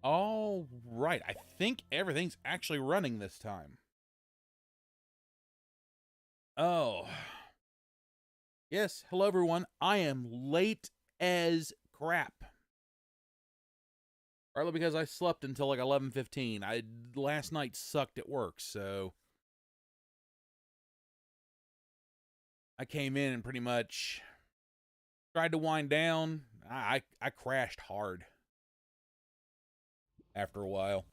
All right, I think everything's actually running this time. Oh. Yes, hello everyone. I am late as crap. Partly because I slept until like 11:15. Last night sucked at work, so I came in and pretty much tried to wind down. I crashed hard after a while.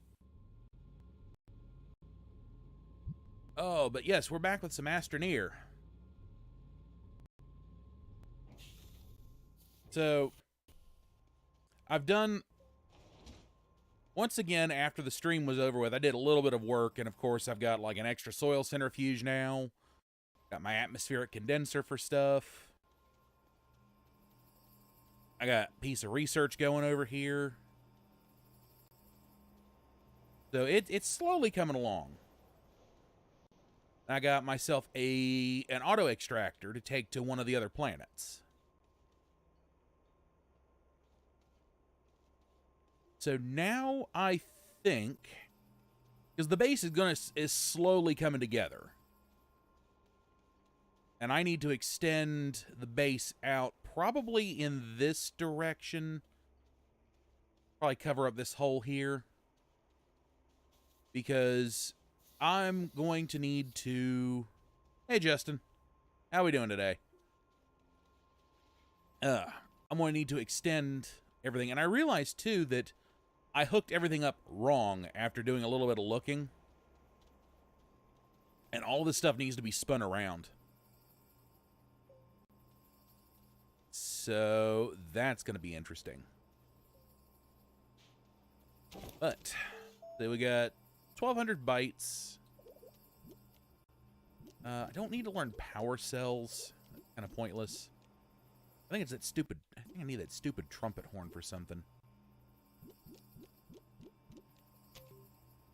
Oh, but yes, we're back with some Astroneer. So, I've done, once again, after the stream was over with, I did a little bit of work, and of course I've got like an extra soil centrifuge now. Got my atmospheric condenser for stuff. I got a piece of research going over here. So it's slowly coming along. I got myself an auto extractor to take to one of the other planets. So now I think, because the base is slowly coming together, and I need to extend the base out probably in this direction. Probably cover up this hole here, because I'm going to need to... Hey, Justin. How we doing today? I'm going to need to extend everything. And I realized, too, that I hooked everything up wrong after doing a little bit of looking. And all this stuff needs to be spun around. So that's going to be interesting. But, so we got 1,200 bytes. I don't need to learn power cells. Kind of pointless. I think it's that stupid... I think I need that stupid trumpet horn for something.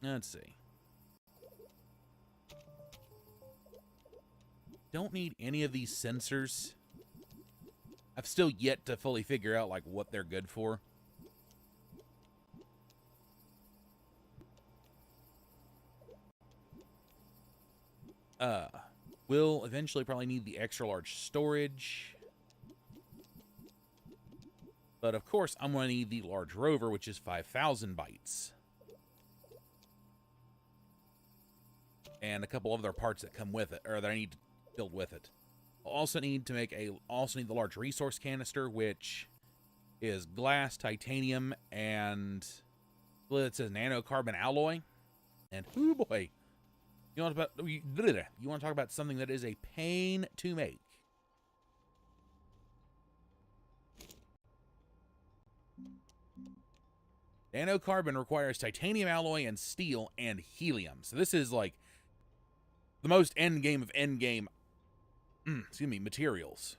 Let's see. Don't need any of these sensors. I've still yet to fully figure out, like, what they're good for. We'll eventually probably need the extra large storage. But of course, I'm going to need the large rover, which is 5,000 bytes. And a couple other parts that come with it, or that I need to build with it. I'll also need to make the large resource canister, which is glass, titanium, and it says nanocarbon alloy. And oh boy. You want to talk about something that is a pain to make. Nanocarbon requires titanium alloy and steel and helium. So this is like the most end game of end game, materials.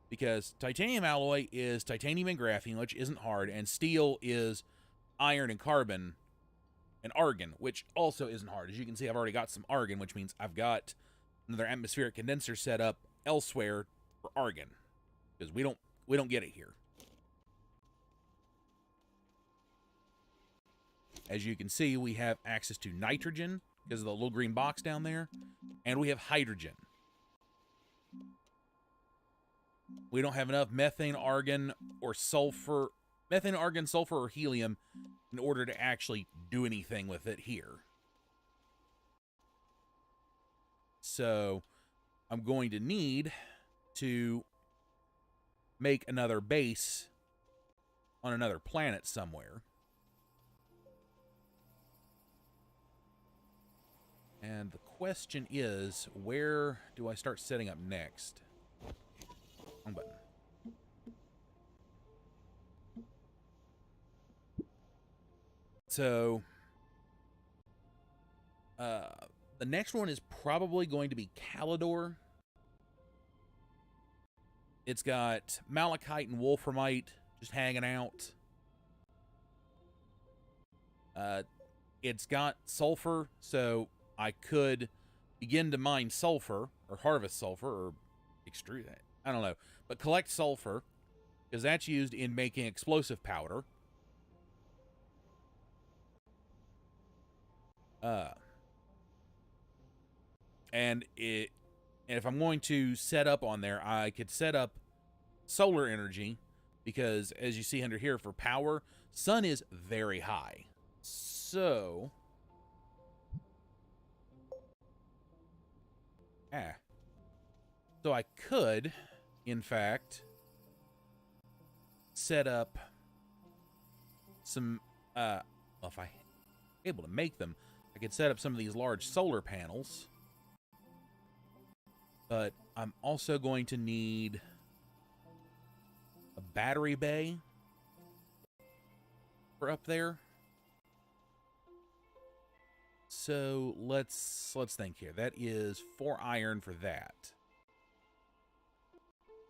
Because titanium alloy is titanium and graphene, which isn't hard, and steel is iron and carbon and argon, which also isn't hard. As you can see, I've already got some argon, which means I've got another atmospheric condenser set up elsewhere for argon, because we don't get it here. As you can see, we have access to nitrogen because of the little green box down there, and we have hydrogen. We don't have enough methane, argon, or sulfur, or helium in order to actually do anything with it here. So I'm going to need to make another base on another planet somewhere. And the question is, where do I start setting up next? Wrong button. So, the next one is probably going to be Calidor. It's got malachite and wolframite just hanging out. It's got sulfur, so I could begin to mine sulfur, or harvest sulfur, or extrude it. I don't know. But collect sulfur, because that's used in making explosive powder. And if I'm going to set up on there, I could set up solar energy, because as you see under here for power, sun is very high. So I could, in fact, set up some well, if I'm able to make them, I could set up some of these large solar panels. But I'm also going to need a battery bay for up there. So let's think here. That is 4 iron for that.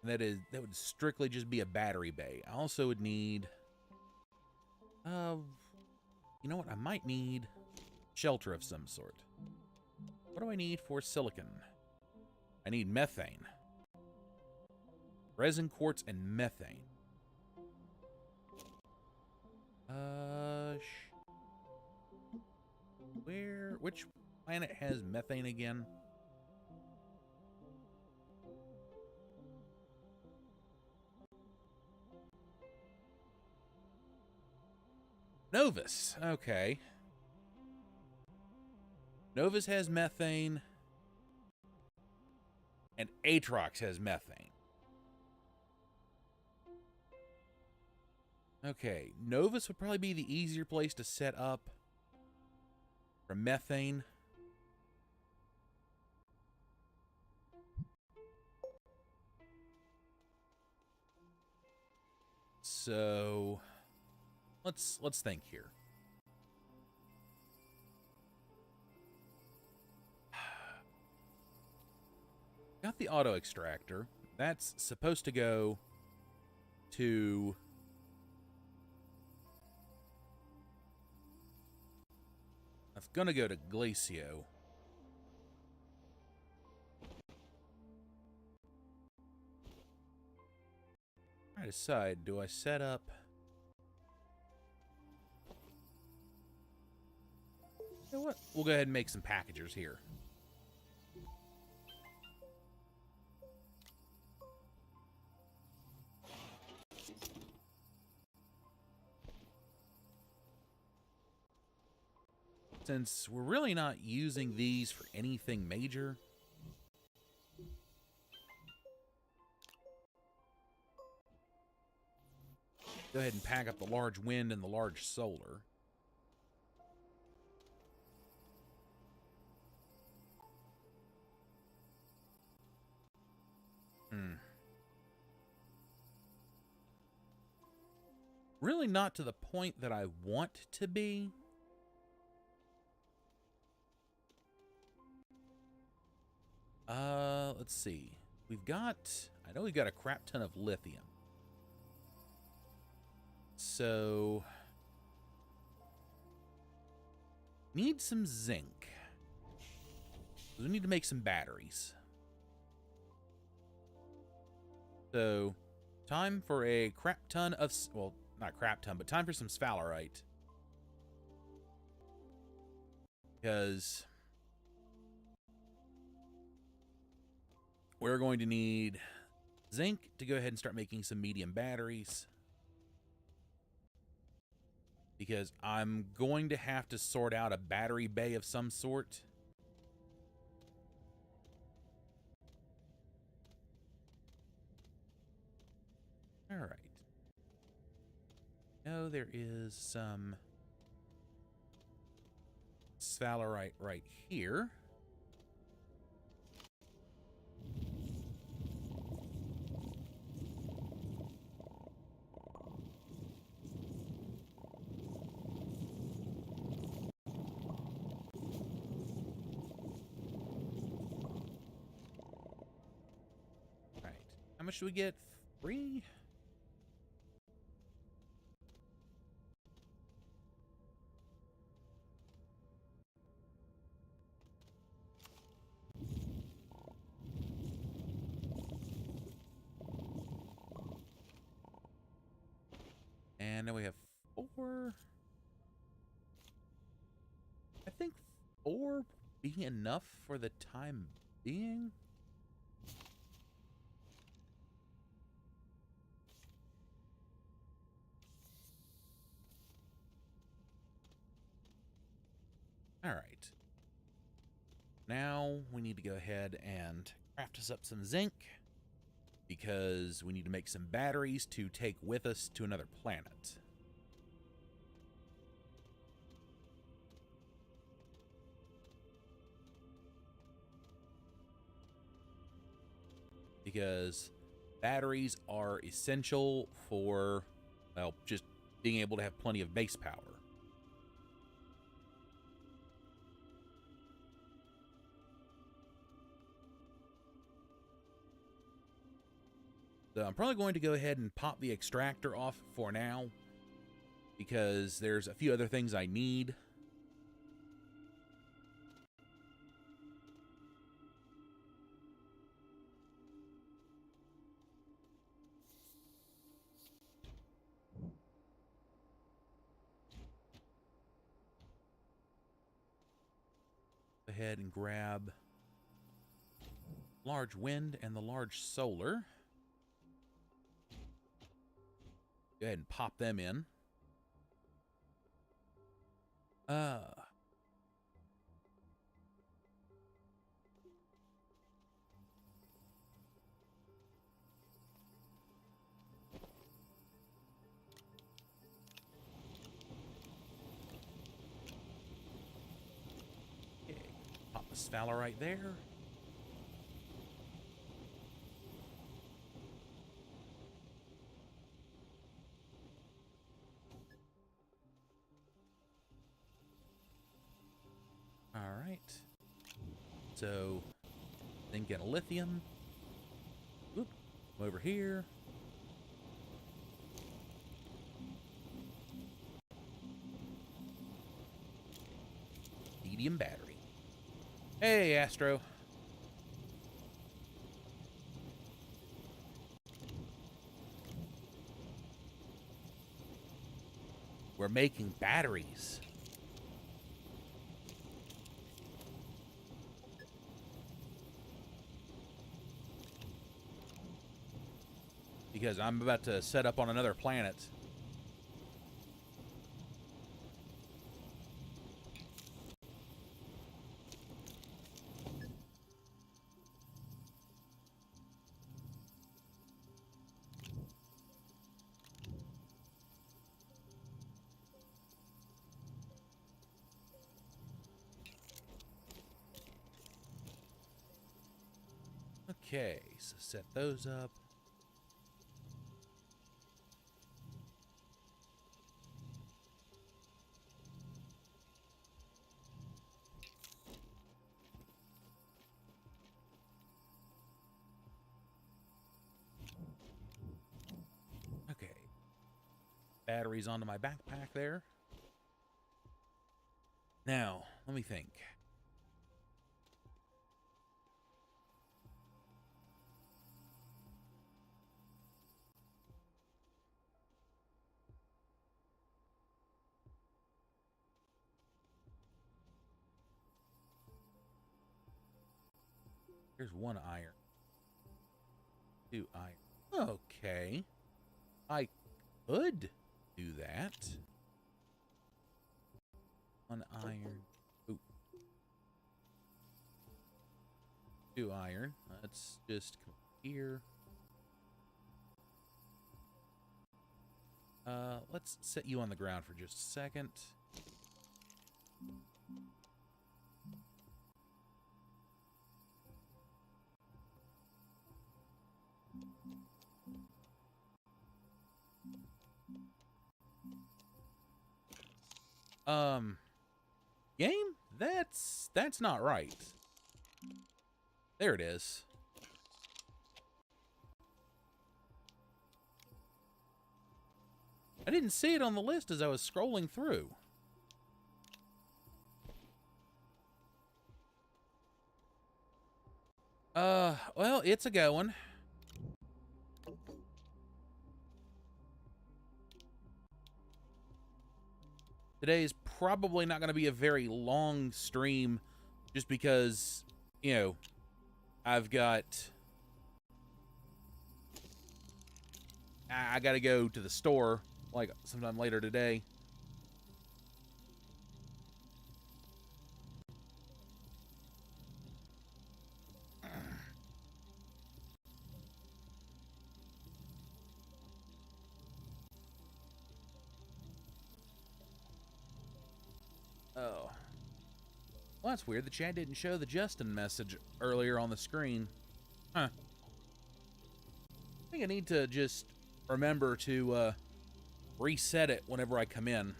And that would strictly just be a battery bay. I also would need you know what? I might need shelter of some sort. What do I need for silicon? I need methane. Resin, quartz, and methane. Which planet has methane again? Novus. Okay. Novus has methane. And Atrox has methane. Okay, Novus would probably be the easier place to set up for methane. So let's think here. Got the auto extractor. That's supposed to go to that's gonna go to Glacio. I decide, do I set up you know what? We'll go ahead and make some packagers here. Since we're really not using these for anything major, go ahead and pack up the large wind and the large solar. Really not to the point that I want to be. Let's see. I know we've got a crap ton of lithium. So, need some zinc. We need to make some batteries. So, time for a crap ton of, well, not crap ton, but time for some sphalerite. Because we're going to need zinc to go ahead and start making some medium batteries. Because I'm going to have to sort out a battery bay of some sort. All right. No, there is some sphalerite right here. How much do we get? 3? And now we have 4. I think 4 being enough for the time being. All right. Now we need to go ahead and craft us up some zinc because we need to make some batteries to take with us to another planet. Because batteries are essential for, well, just being able to have plenty of base power. So I'm probably going to go ahead and pop the extractor off for now because there's a few other things I need. Go ahead and grab large wind and the large solar. Go ahead and pop them in. Okay, pop this fella right there. All right. So, then get a lithium. Oop, over here. Medium battery. Hey, Astro. We're making batteries. Because I'm about to set up on another planet. Okay, so set those up. Okay. Batteries onto my backpack there. Now, let me think. Here's 1 iron. 2 iron. Okay. I could do that. 1 iron. Ooh. 2 iron. Let's just come here. Let's set you on the ground for just a second. Game? That's not right. There it is. I didn't see it on the list as I was scrolling through. Well, it's a going. Today is probably not going to be a very long stream just because, you know, I've got... I got to go to the store, like, sometime later today. Oh. Well, that's weird. The chat didn't show the Justin message earlier on the screen. Huh. I think I need to just remember to reset it whenever I come in.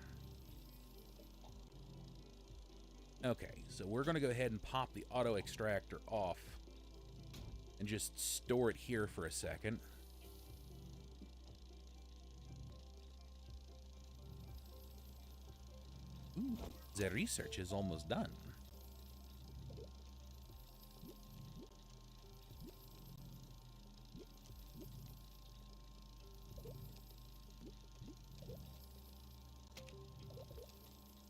Okay, so we're going to go ahead and pop the auto extractor off and just store it here for a second. Ooh, the research is almost done.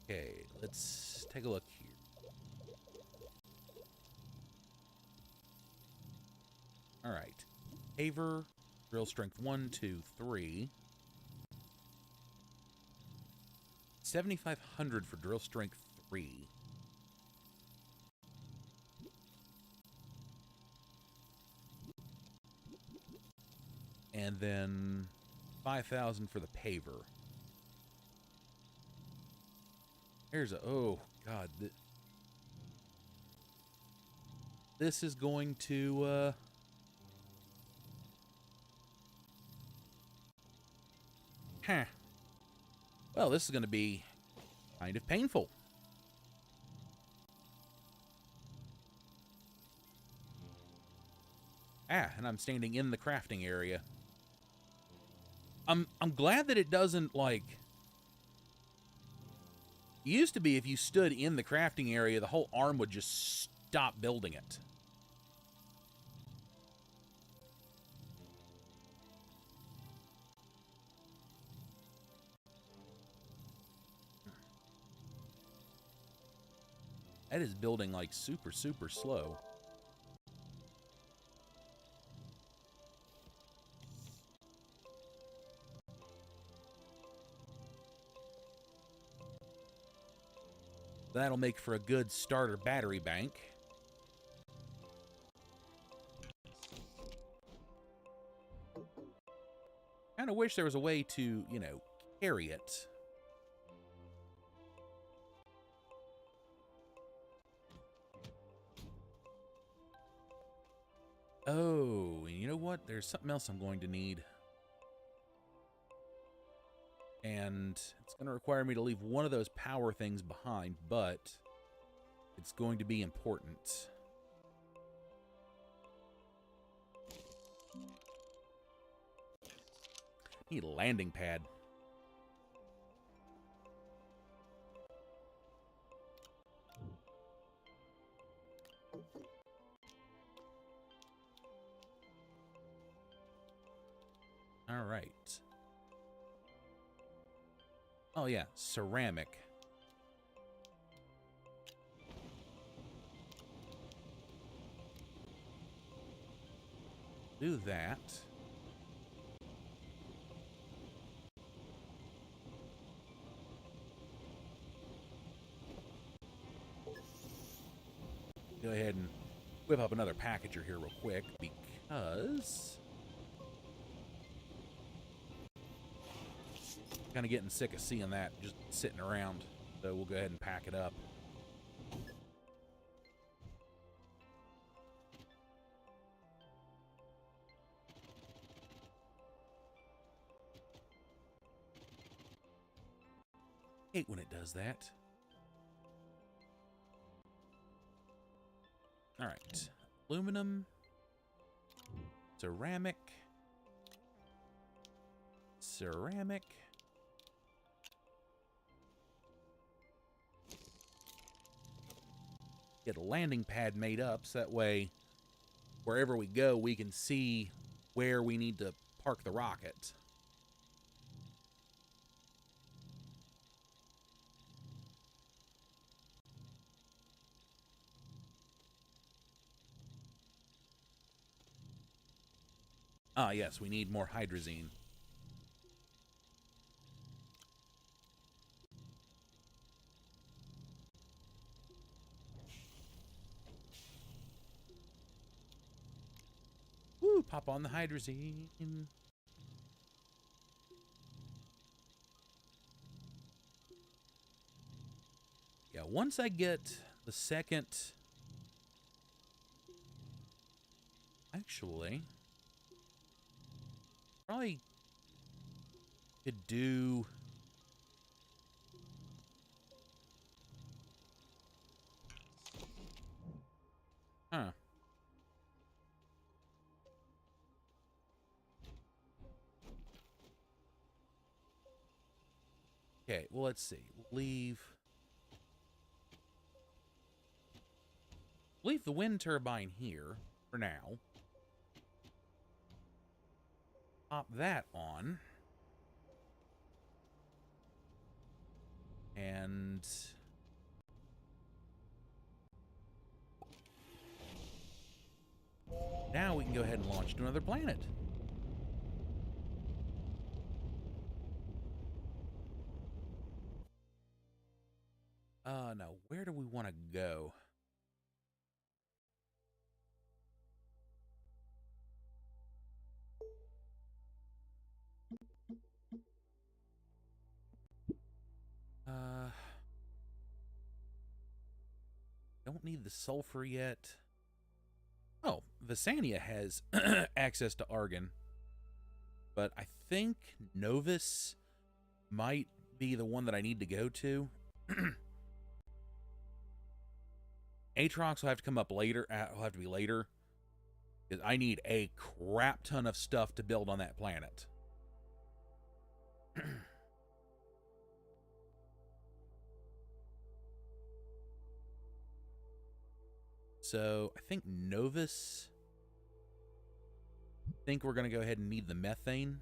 Okay, let's take a look here. All right. Paver, drill strength 1, 2, 3. 7,500 for drill strength 3. And then 5,000 for the paver. Here's a... Oh, God. This is going to... Huh. Well, this is going to be kind of painful. Ah, and I'm standing in the crafting area. I'm glad that it doesn't, like... It used to be if you stood in the crafting area, the whole arm would just stop building it. That is building like super, super slow. That'll make for a good starter battery bank. Kind of wish there was a way to, you know, carry it. Oh, and you know what? There's something else I'm going to need. And it's going to require me to leave one of those power things behind, but it's going to be important. Need a landing pad. All right. Oh, yeah, ceramic. Do that. Go ahead and whip up another packager here real quick because... kind of getting sick of seeing that just sitting around, so we'll go ahead and pack it up. Hate when it does that. All right, aluminum, ceramic, ceramic. Get a landing pad made up so that way wherever we go we can see where we need to park the rocket. Ah, yes, we need more hydrazine. Woo, pop on the hydrazine. Yeah, once I get the second... Actually, probably could do... Huh. Okay, well, let's see. Leave the wind turbine here for now. Pop that on. And now we can go ahead and launch to another planet. Now, where do we want to go? Don't need the sulfur yet. Oh, Visania has access to argon. But I think Novus might be the one that I need to go to. Atrox will have to come up later. Will have to be later. Because I need a crap ton of stuff to build on that planet. So, I think Novus... I think we're going to go ahead and need the methane.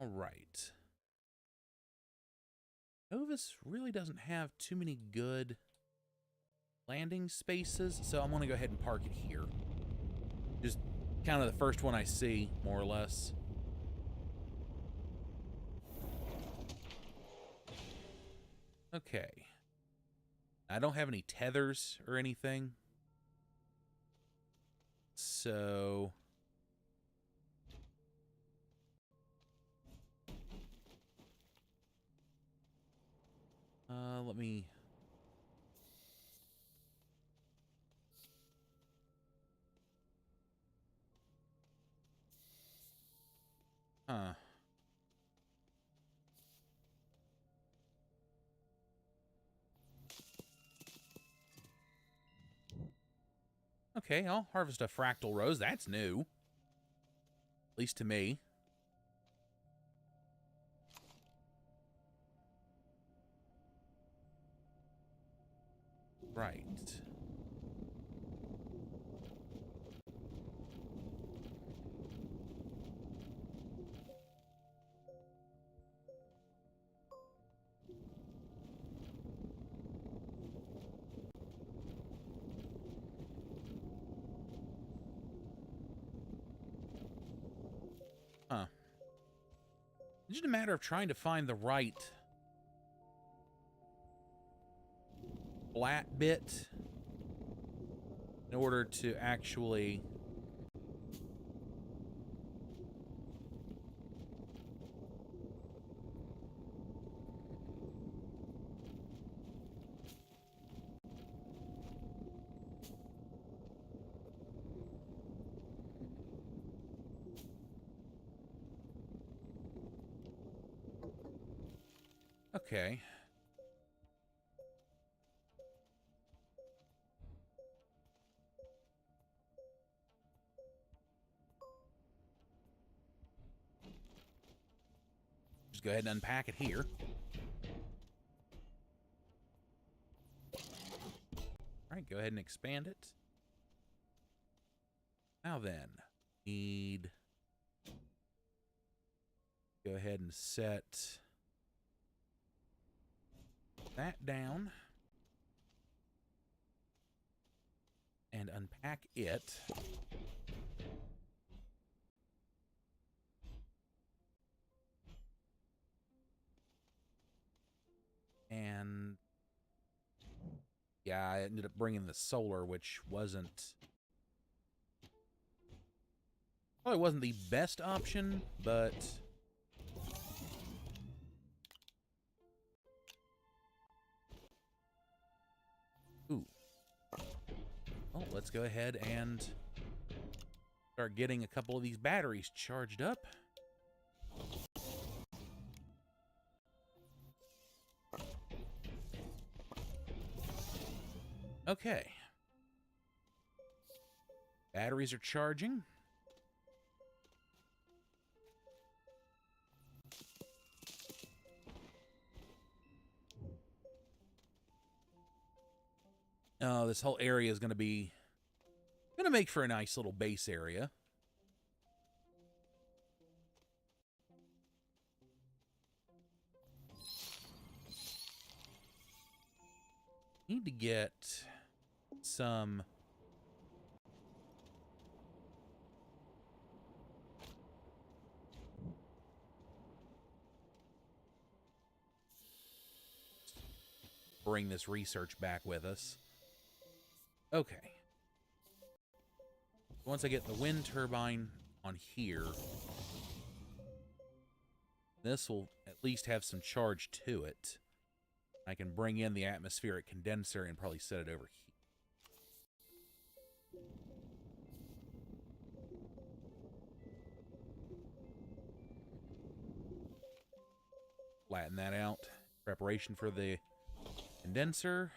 All right. Novus really doesn't have too many good landing spaces, so I'm going to go ahead and park it here. Just kind of the first one I see, more or less. Okay. I don't have any tethers or anything. So... let me... Huh. Okay, I'll harvest a fractal rose. That's new. At least to me. Right. Huh. It's just a matter of trying to find the right flat bit in order to actually... Okay. Just go ahead and unpack it here. Alright, go ahead and expand it. Now then, need... Go ahead and set that down and unpack it. And yeah, I ended up bringing the solar, which probably wasn't the best option, but ooh. Oh, let's go ahead and start getting a couple of these batteries charged up. Okay. Batteries are charging. Oh, this whole area is going to make for a nice little base area. Need to get some bring this research back with us. Okay. Once I get the wind turbine on here, this will at least have some charge to it. I can bring in the atmospheric condenser and probably set it over here. Flatten that out. Preparation for the condenser.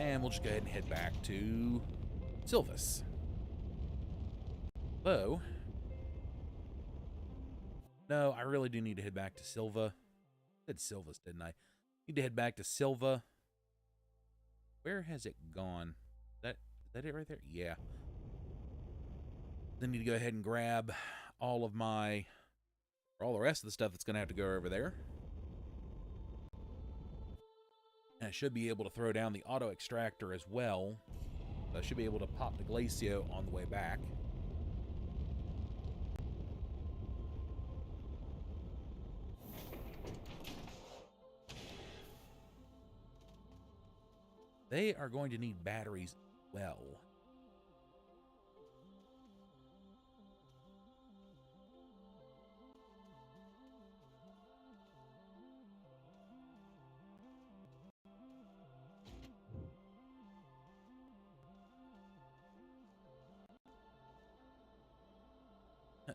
And we'll just go ahead and head back to Silvus. Though, no, I really do need to head back to Silva. I said Silvus, didn't I? Need to head back to Silva. Where has it gone? Is that it right there? Yeah. Then need to go ahead and grab all of my, or all the rest of the stuff that's going to have to go over there. And I should be able to throw down the auto extractor as well. So I should be able to pop the Glacio on the way back. They are going to need batteries as well.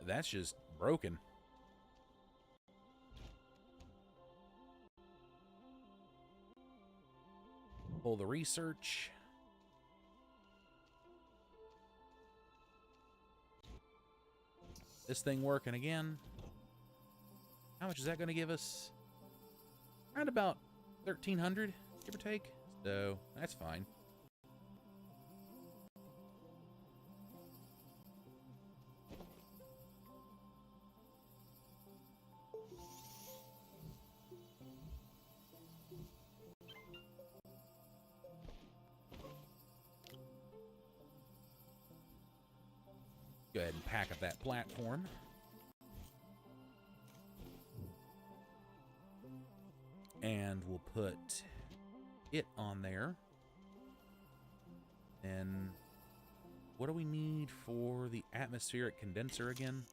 That's just broken. Pull the research. This thing working again. How much is that going to give us? Around about 1,300, give or take. So, that's fine. Go ahead and pack up that platform. And we'll put it on there. And what do we need for the atmospheric condenser again?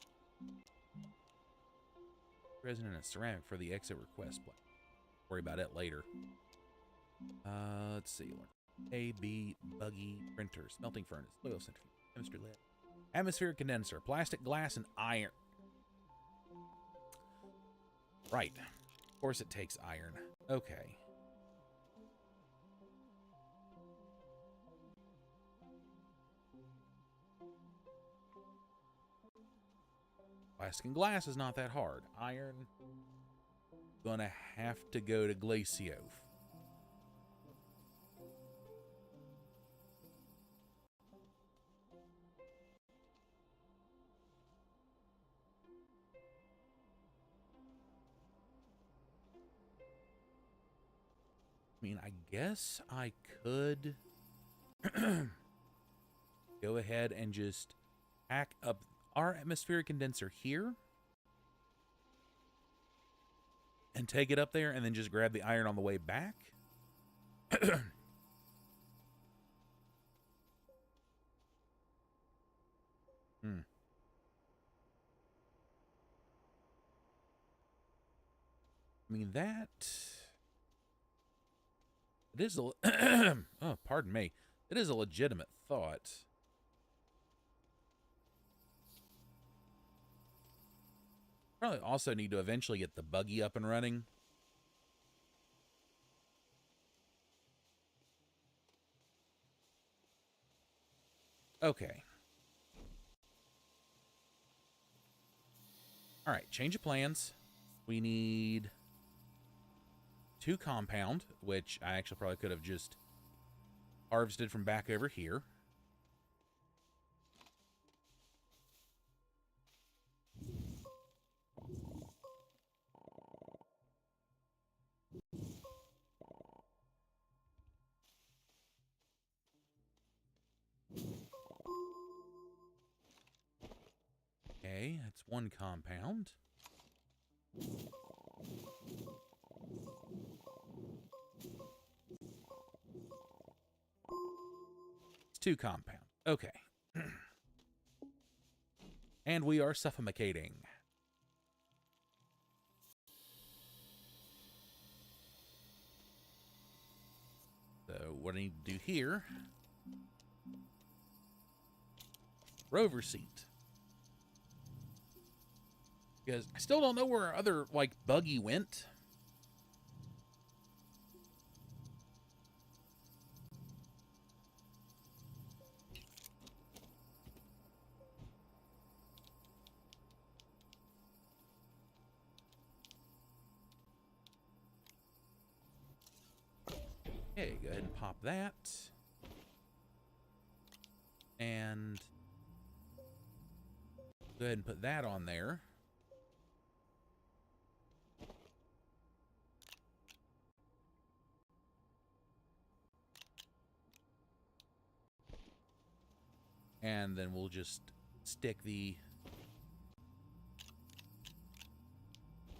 Resin and a ceramic for the exit request. Worry about it later. Let's see. A, B, buggy, printer, smelting furnace, oil centrifuge, chemistry lab. Atmospheric condenser, plastic, glass, and iron. Right. Of course it takes iron. Okay. Plastic and glass is not that hard. Iron, gonna have to go to Glaciove. I mean, I guess I could go ahead and just pack up our atmospheric condenser here and take it up there and then just grab the iron on the way back. I mean, that... It is a... oh, pardon me. It is a legitimate thought. Probably also need to eventually get the buggy up and running. Okay. All right, change of plans. We need 2 compound, which I actually probably could have just harvested from back over here. Okay, that's 1 compound. It's 2 compound. Okay. And we are suffocating. So what I need to do here... Rover seat. Because I still don't know where our other, like, buggy went. Okay, go ahead and pop that. And go ahead and put that on there. And then we'll just stick the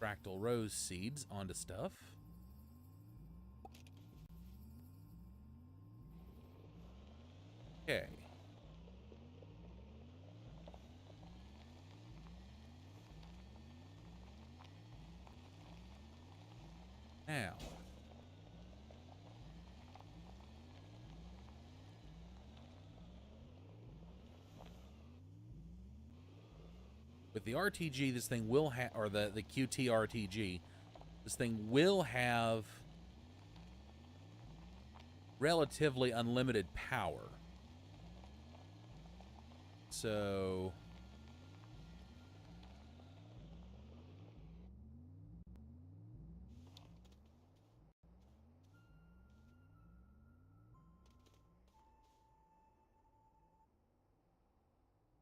fractal rose seeds onto stuff. Okay. Now. With the RTG, this thing will have, or the QT RTG, this thing will have relatively unlimited power. So...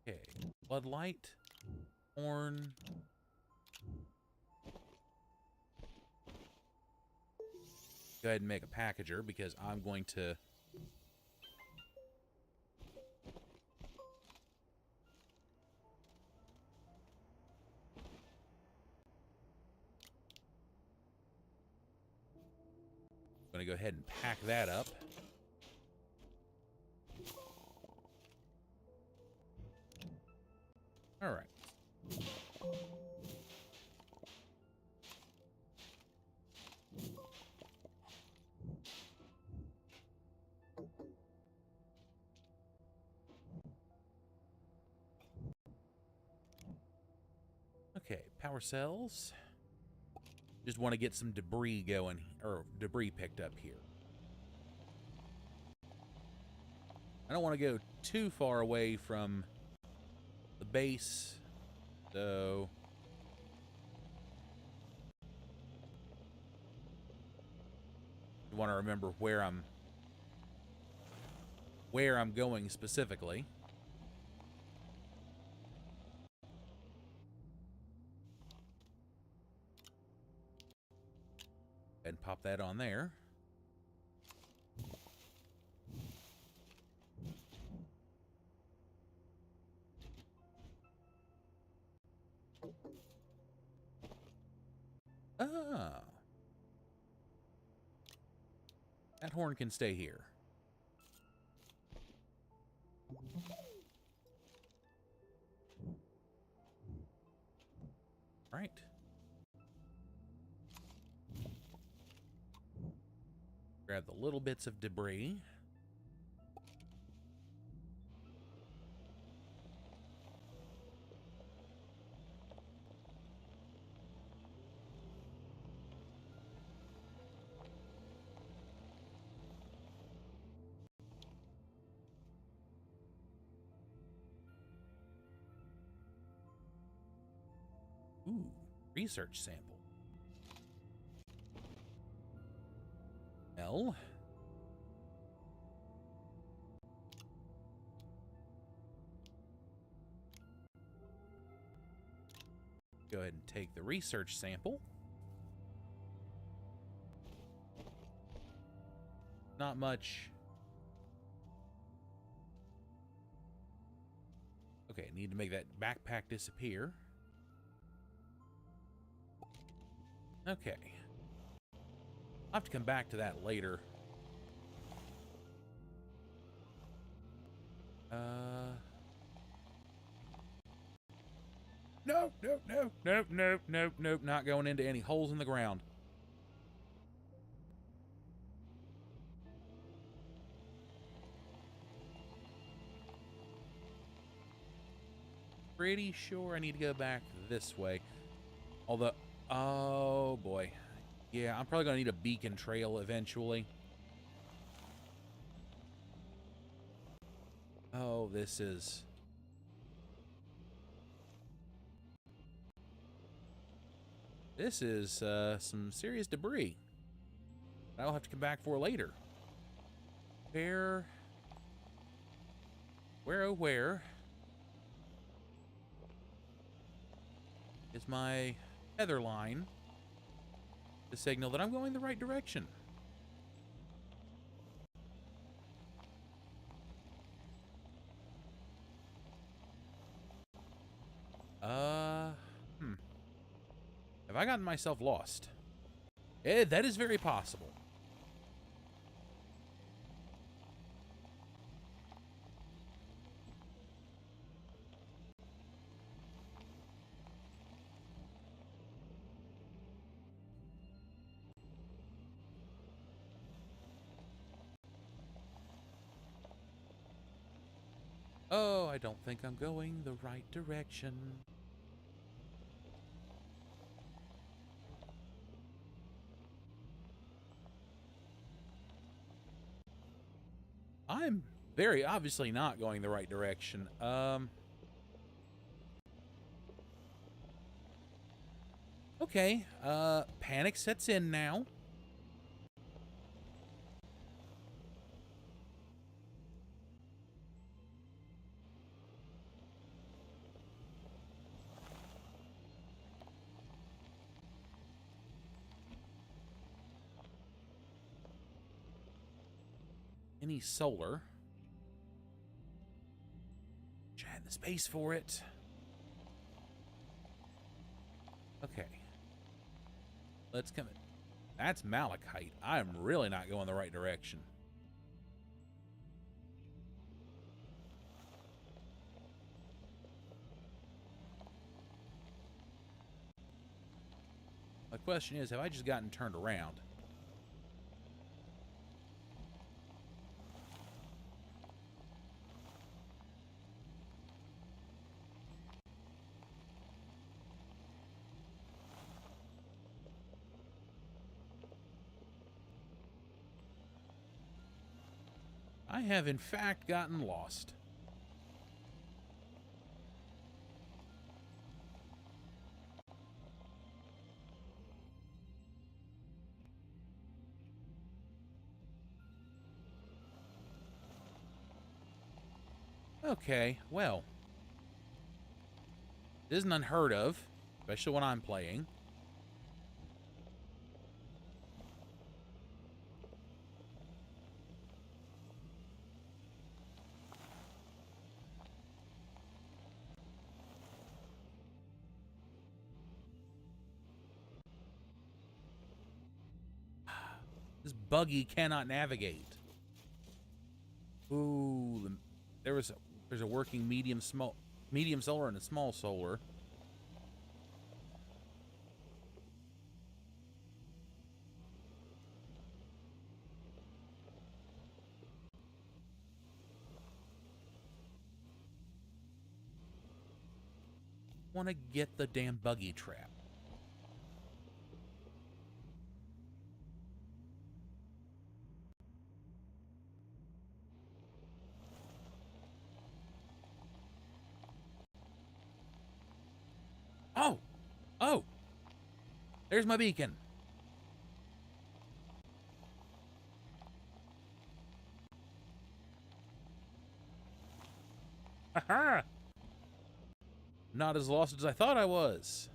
Okay, floodlight, horn. Go ahead and make a packager because I'm going to... I'm going to go ahead and pack that up. All right. Okay, power cells. Just want to get some debris going, or debris picked up here. I don't want to go too far away from the base, so So you want to remember where I'm going specifically. And pop that on there. Ah. That horn can stay here. Right. Grab the little bits of debris. Ooh, research sample. L. Go ahead and take the research sample. Not much. Okay, need to make that backpack disappear. Okay. I'll have to come back to that later. Nope, nope, nope, nope, nope, nope, nope. Not going into any holes in the ground. Pretty sure I need to go back this way. Although, oh boy. Yeah, I'm probably going to need a beacon trail eventually. Oh, this is... This is some serious debris. I'll have to come back for later. Where, oh, where is my tether line to signal that I'm going the right direction? Have I gotten myself lost? That is very possible. Oh, I don't think I'm going the right direction. I'm very obviously not going the right direction. Okay, panic sets in now. Any solar. Had the space for it. Okay. Let's come in. That's malachite. I'm really not going the right direction. My question is, have I just gotten turned around? I have, in fact, gotten lost. Okay, well. This isn't unheard of, especially when I'm playing. This buggy cannot navigate. Ooh, there's a working medium solar and a small solar. Want to get the damn buggy trap. Oh! Oh! There's my beacon. Aha! Not as lost as I thought I was.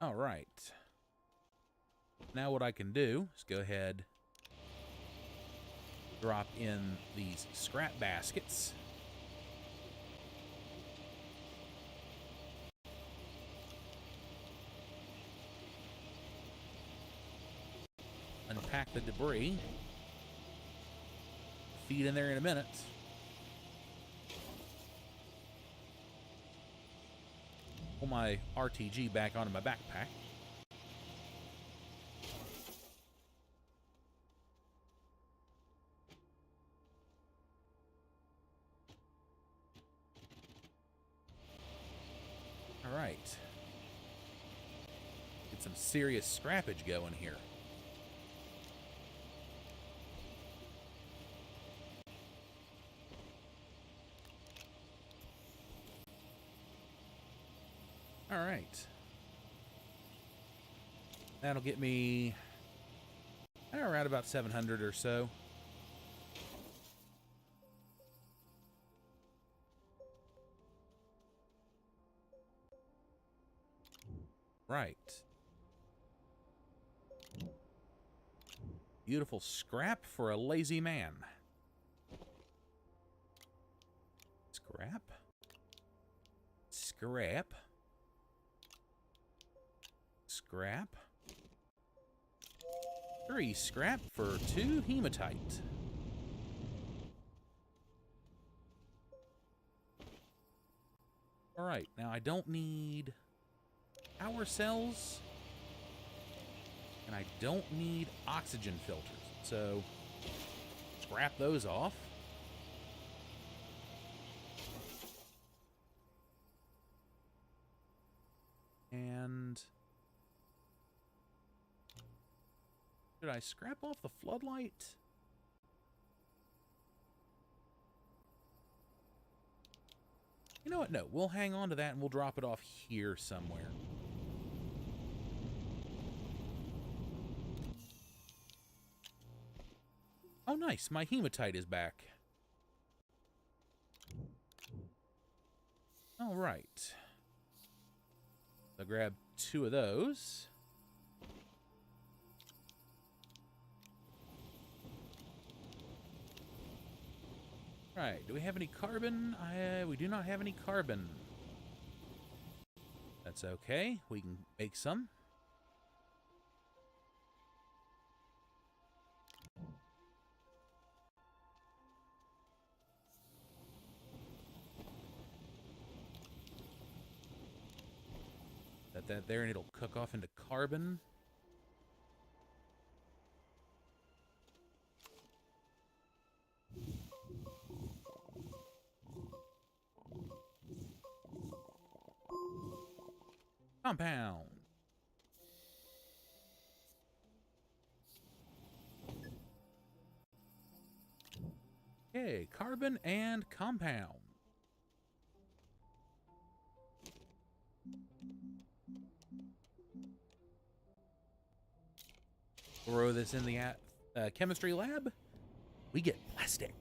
All right. Now what I can do is go ahead, drop in these scrap baskets. Unpack the debris. Feed in there in a minute. Pull my RTG back onto my backpack. All right. Get some serious scrappage going here. All right. That'll get me around about 700 or so. Right. Beautiful scrap for a lazy man. Scrap. Scrap. Scrap. 3 scrap for 2 hematite. Alright, now I don't need power cells. And I don't need oxygen filters. So, scrap those off. And should I scrap off the floodlight? You know what? No, we'll hang on to that and we'll drop it off here somewhere. Oh, nice. My hematite is back. All right. I'll grab 2 of those. Right, do we have any carbon? We do not have any carbon. That's okay. We can make some. Set that there and it'll cook off into carbon. Compound. Okay, carbon and compound. Throw this in the chemistry lab. We get plastic.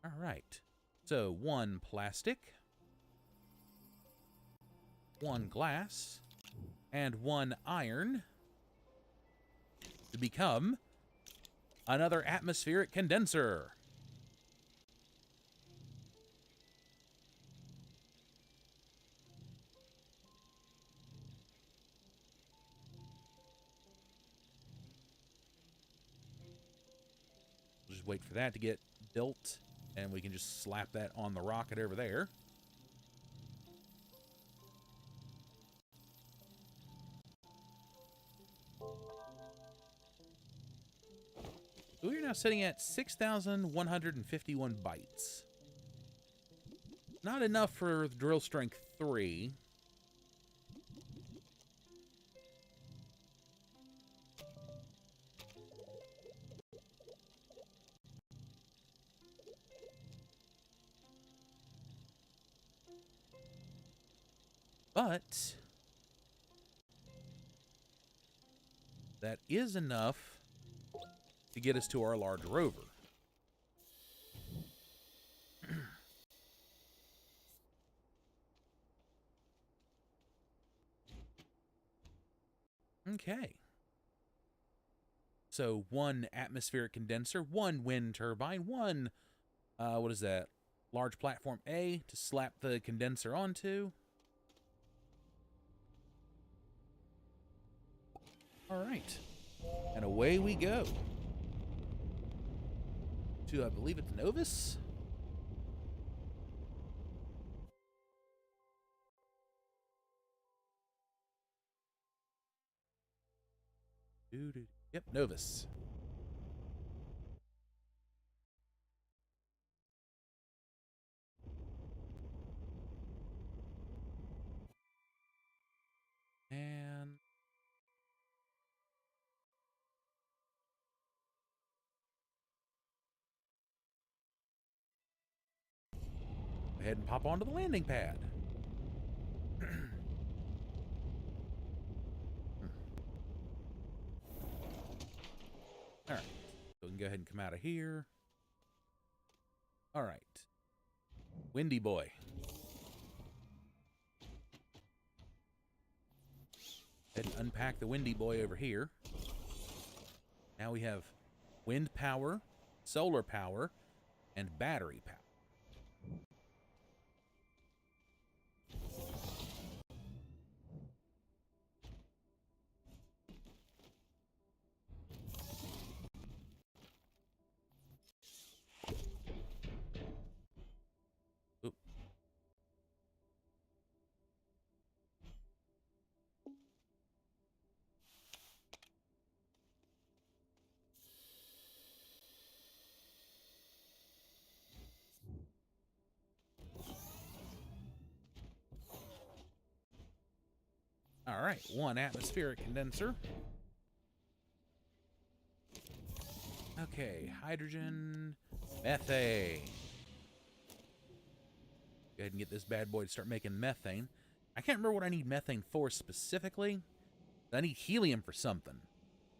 All right. So 1 plastic, 1 glass, and 1 iron to become another atmospheric condenser. We'll just wait for that to get built, and we can just slap that on the rocket over there. So we're now sitting at 6,151 bytes. Not enough for drill strength 3. But that is enough to get us to our large rover. Okay. So 1 atmospheric condenser, 1 wind turbine, 1, what is that? Large platform A to slap the condenser onto. All right. And away we go. To, I believe it's Novus? Yep, Novus. And go ahead and pop onto the landing pad. All right, so we can go ahead and come out of here. All right, Windy Boy. Go ahead and unpack the Windy Boy over here. Now we have wind power, solar power, and battery power. Oop. All right, 1 atmospheric condenser. Okay, hydrogen, methane. Go ahead and get this bad boy to start making methane. I can't remember what I need methane for specifically. I need helium for something.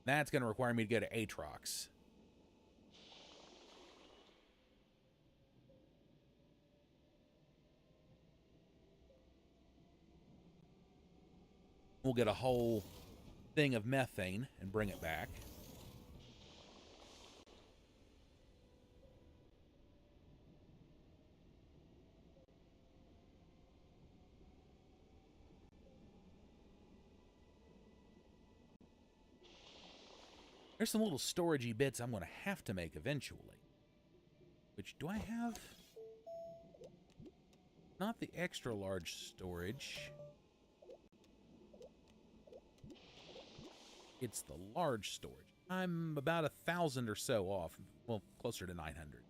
That's going to require me to go to Atrox. We'll get a whole thing of methane and bring it back. There's some little storagey bits I'm going to have to make eventually. Which, do I have? Not the extra large storage. It's the large storage. I'm about 1,000 or so off. Well, closer to 900.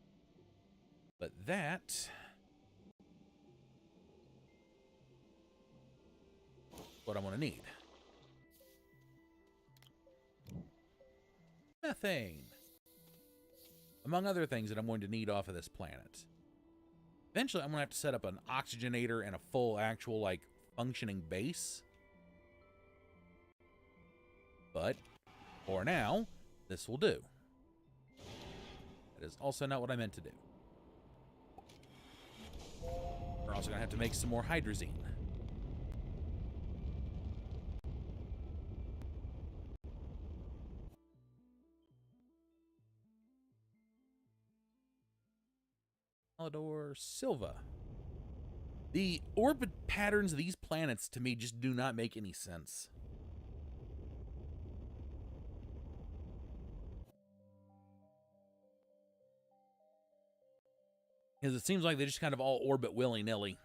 But that what I'm going to need. Methane. Among other things that I'm going to need off of this planet. Eventually, I'm going to have to set up an oxygenator and a full actual, like, functioning base. But, for now, this will do. That is also not what I meant to do. We're also going to have to make some more hydrazine. Alador Silva. The orbit patterns of these planets, to me, just do not make any sense. Because it seems like they just kind of all orbit willy-nilly.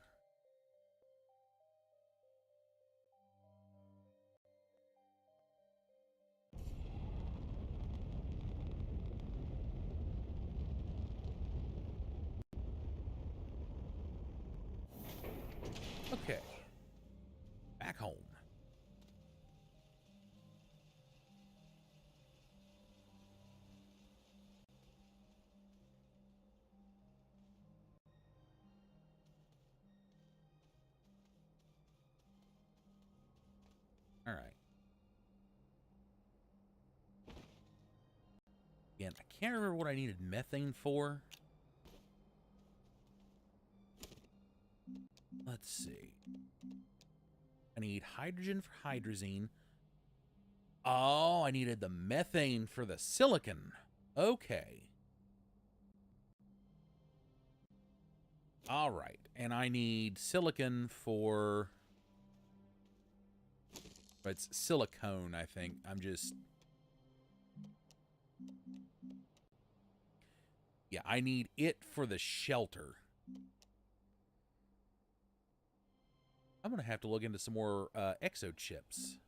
Okay. Back home. All right. Again, I can't remember what I needed methane for. Let's see. I need hydrogen for hydrazine. Oh, I needed the methane for the silicon. Okay. All right. And I need silicon for... It's silicone, I think. I'm just... Yeah, I need it for the shelter. I'm going to have to look into some more exo chips.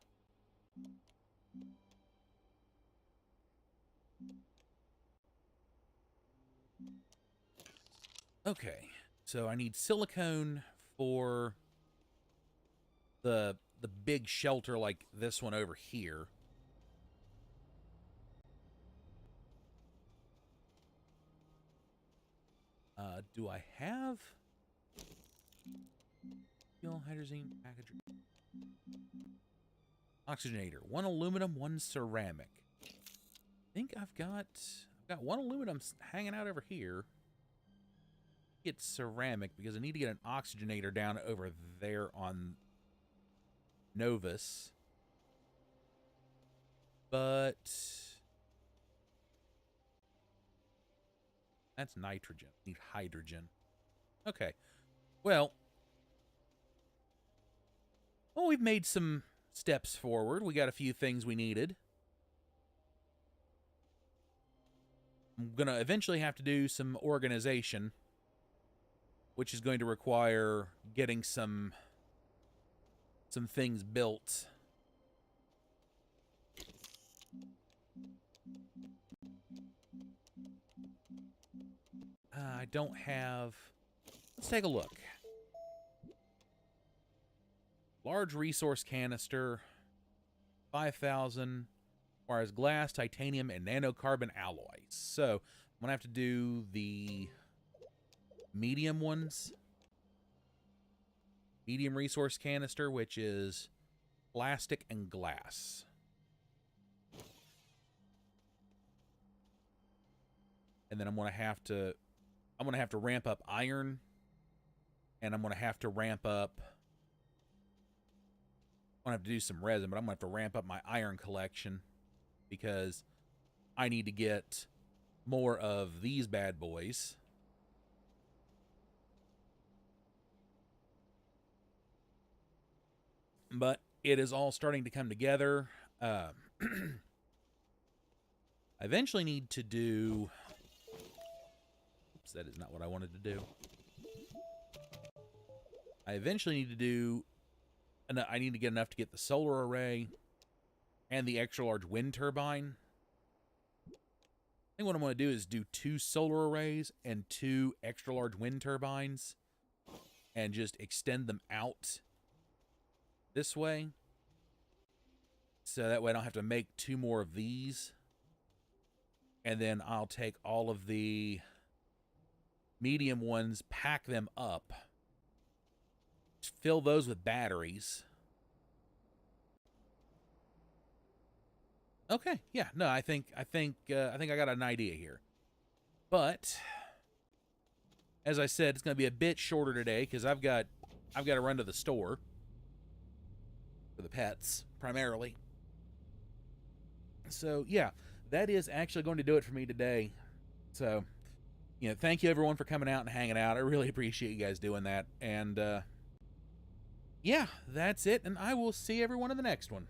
Okay, so I need silicone for the big shelter like this one over here. Do I have fuel, hydrazine, package, oxygenator? One aluminum, one ceramic. I think I've got one aluminum hanging out over here. Get ceramic because I need to get an oxygenator down over there on Novus. But that's nitrogen. I need hydrogen. Okay. Well, we've made some steps forward. We got a few things we needed. I'm going to eventually have to do some organization, which is going to require getting some things built. I don't have... Let's take a look. Large resource canister, 5,000, requires glass, titanium, and nanocarbon alloys. So, I'm going to have to do the medium ones. Medium resource canister, which is plastic and glass. And then I'm going to have to ramp up iron, and I'm going to have to ramp up... I'm going to have to do some resin, but I'm going to have to ramp up my iron collection because I need to get more of these bad boys. But it is all starting to come together. I eventually need to do... Oops, that is not what I wanted to do. I eventually need to do... I need to get enough to get the solar array and the extra large wind turbine. I think what I'm going to do is do 2 solar arrays and 2 extra large wind turbines and just extend them out this way. So that way I don't have to make 2 more of these. And then I'll take all of the medium ones, pack them up, fill those with batteries. Okay, yeah, no, I think I got an idea here. But as I said, it's going to be a bit shorter today because I've got to run to the store for the pets primarily. So yeah, that is actually going to do it for me today. So, you know, thank you everyone for coming out and hanging out. I really appreciate you guys doing that. And yeah, that's it. And I will see everyone in the next one.